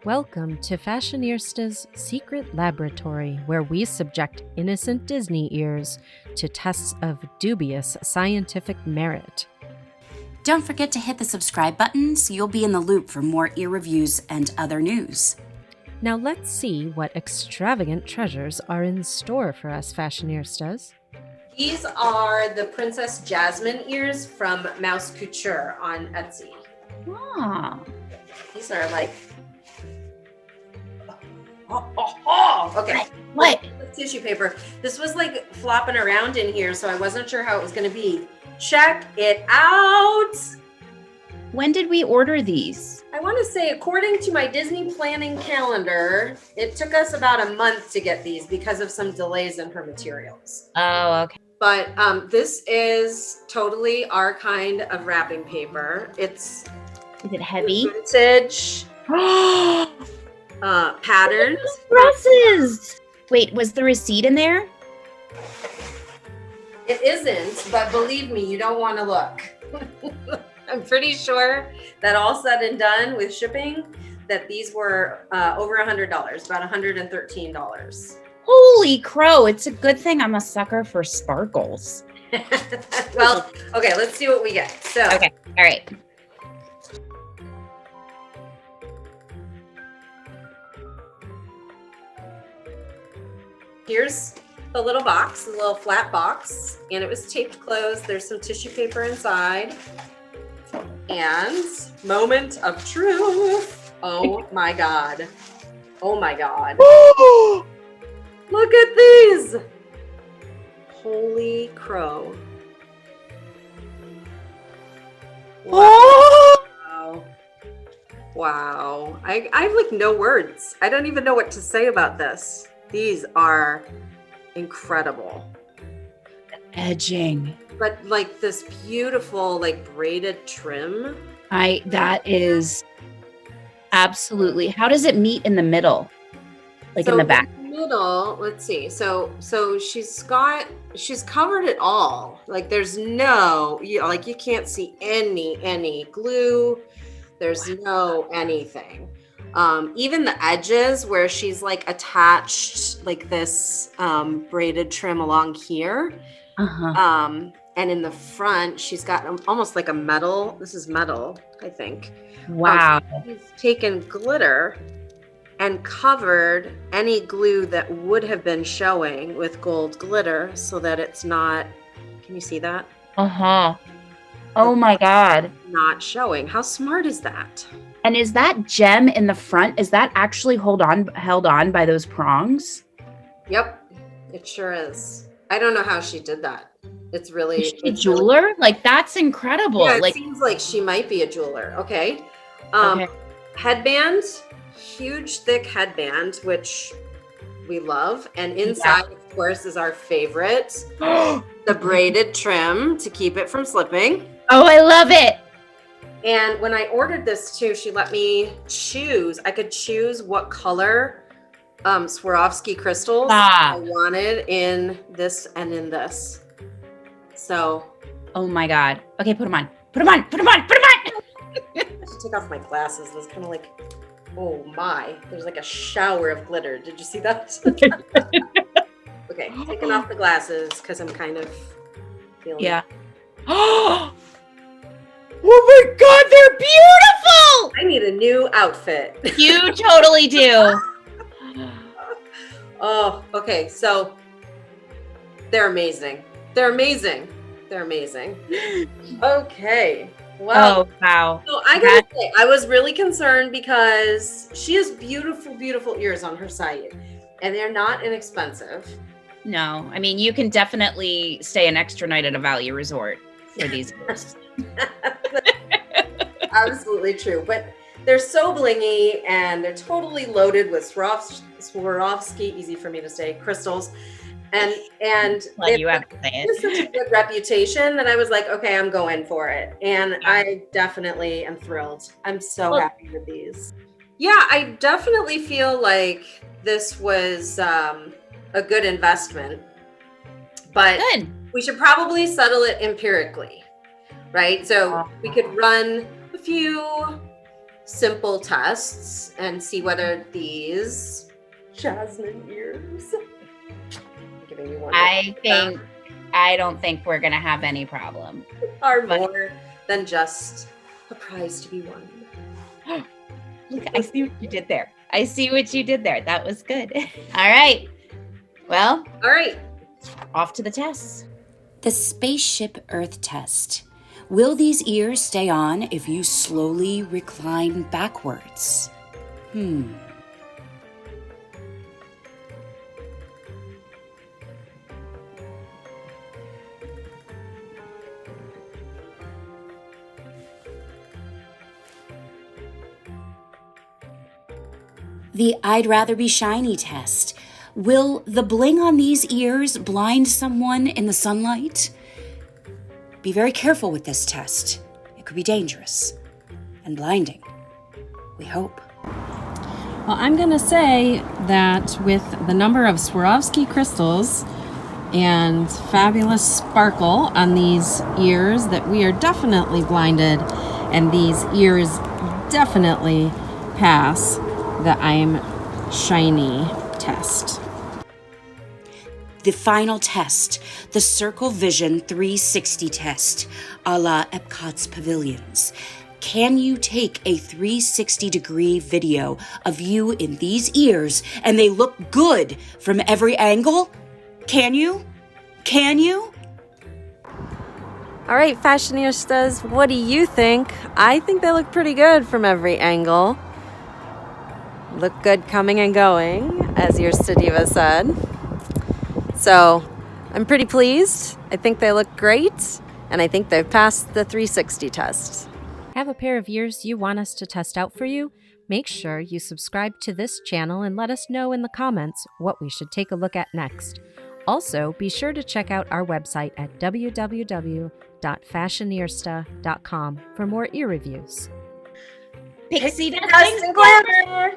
Welcome to Fashioniersta's secret laboratory, where we subject innocent Disney ears to tests of dubious scientific merit. Don't forget to hit the subscribe button so you'll be in the loop for more ear reviews and other news. Now let's see what extravagant treasures are in store for us Fashionierstas. These are the Princess Jasmine ears from Mouse Couture on Etsy. Ah. These are like... Okay. What? Tissue paper. This was like flopping around in here, so I wasn't sure how it was going to be. Check it out! When did we order these? I want to say, according to my Disney planning calendar, it took us about a month to get these because of some delays in her materials. Oh, okay. But this is totally our kind of wrapping paper. It's Is it heavy? vintage patterns. Dresses! Wait, was the receipt in there? It isn't, but believe me, you don't want to look. I'm pretty sure that all said and done with shipping, that these were over $100, about $113. Holy crow, it's a good thing I'm a sucker for sparkles. Well, okay, let's see what we get. So, Okay, all right. here's the little box, the little flat box, and it was taped closed. There's some tissue paper inside. And moment of truth. Oh my God. Oh my God. Look at these. Holy crow. Wow. Wow. I have like no words. I don't even know what to say about this. These are incredible. Edging. But like this beautiful like braided trim. That is absolutely. How does it meet in the middle? Like in the back? In the middle, let's see. So she's covered it all. Like there's no, like you can't see any glue. There's no anything. Even the edges where she's like attached like this braided trim along here. Uh-huh. And in the front, she's got almost like a metal. This is metal, I think. Wow. She's taken glitter and covered any glue that would have been showing with gold glitter so that it's not, can you see that? Uh-huh. Oh my God. Not showing. How smart is that? And is that gem in the front, is that actually held on by those prongs? Yep, it sure is. I don't know how she did that. It's really... Is she a jeweler? Like, that's incredible. Yeah, it like, seems like she might be a jeweler. Okay. Okay. Headband, huge, thick headband, which we love. And inside, of course, is our favorite, the braided trim to keep it from slipping. Oh, I love it. And when I ordered this too, she let me choose. I could choose what color Swarovski crystals I wanted in this and in this. So. Oh my God. Okay, put them on. Put them on. Put them on. Put them on. I should take off my glasses. It's kind of like, oh my. There's like a shower of glitter. Did you see that? Okay, taking off the glasses because I'm kind of feeling. Yeah. Oh my God, they're beautiful. I need a new outfit. You totally do. Oh, okay. So they're amazing. They're amazing. They're amazing. Okay. Wow. Oh, wow. So I gotta say, I was really concerned because she has beautiful, beautiful ears on her site, and they're not inexpensive. No, I mean, you can definitely stay an extra night at a value resort for these ears. Absolutely true. But they're so blingy, and they're totally loaded with Swarovski, easy for me to say, crystals. And Well, you have to say it. Such a good reputation that I was like, okay, I'm going for it. And yeah. I definitely am thrilled. I'm so happy with these. Yeah, I definitely feel like this was a good investment. But we should probably settle it empirically, right? So we could run a few simple tests and see whether these Jasmine ears. I'm giving you one. I don't think we're gonna have any problem. Are more than just a prize to be won. Look, I see what you did there. That was good. All right. Well, all right. Off to the tests. The Spaceship Earth Test. Will these ears stay on if you slowly recline backwards? The I'd Rather Be Shiny test. Will the bling on these ears blind someone in the sunlight? Be very careful with this test. It could be dangerous and blinding. We hope. Well, I'm going to say that with the number of Swarovski crystals and fabulous sparkle on these ears that we are definitely blinded, and these ears definitely pass the I'm Shiny test. The final test, the Circle Vision 360 test, a la Epcot's pavilions. Can you take a 360-degree video of you in these ears and they look good from every angle? Can you? Can you? All right, fashionistas, what do you think? I think they look pretty good from every angle. Look good coming and going, as EarstaDiva said. So I'm pretty pleased. I think they look great, and I think they've passed the 360 test. Have a pair of ears you want us to test out for you? Make sure you subscribe to this channel and let us know in the comments what we should take a look at next. Also, be sure to check out our website at www.fashioniersta.com for more ear reviews. Pixie dust and glamour.